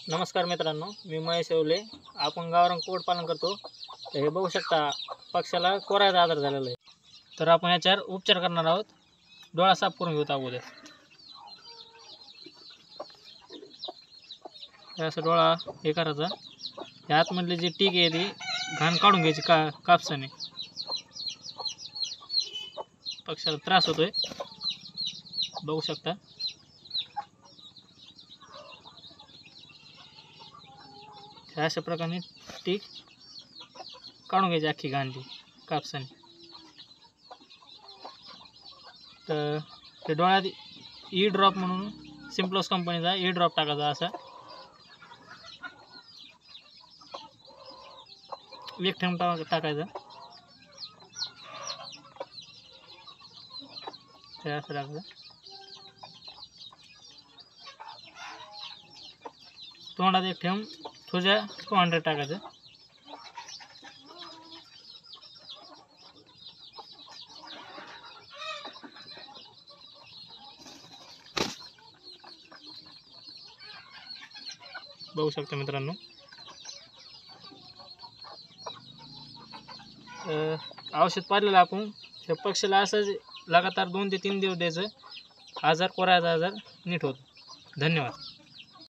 नमस्कार मित्रांनो, मी महेश येवले. आपण गावरान कुक्कुटपालन करतो. तर हे बघू शकता, पक्ष्याला कोराचा आजार झालेला आहे. तर आपण याच्यावर उपचार करणार आहोत. डोळा साफ करून घेऊ अगोदर. असं डोळा हे करायचा. ह्या आतमधली जी टीक आहे ती घाण काढून घ्यायची कापसाने. पक्ष्याला त्रास होतोय, बघू शकता. अशा प्रकारे टीक काढून घ्यायची अख्खी घाण ती कापसाने. तर ते डोळ्यात ई ड्रॉप म्हणून सिम्प्लोस कंपनीचा ई ड्रॉप टाकायचा. असा एक थेंब टाकायचा. ते असं टाकायचं. तोंडात एक थेंब तुझ्या 200 टाकायचं. बघू शकता मित्रांनो. औषध पाडलेलं आपण त्या पक्षीला असंच लगातार 2 ते 3 दिवस द्यायचं. कोराचा आजार नीट होतो. धन्यवाद.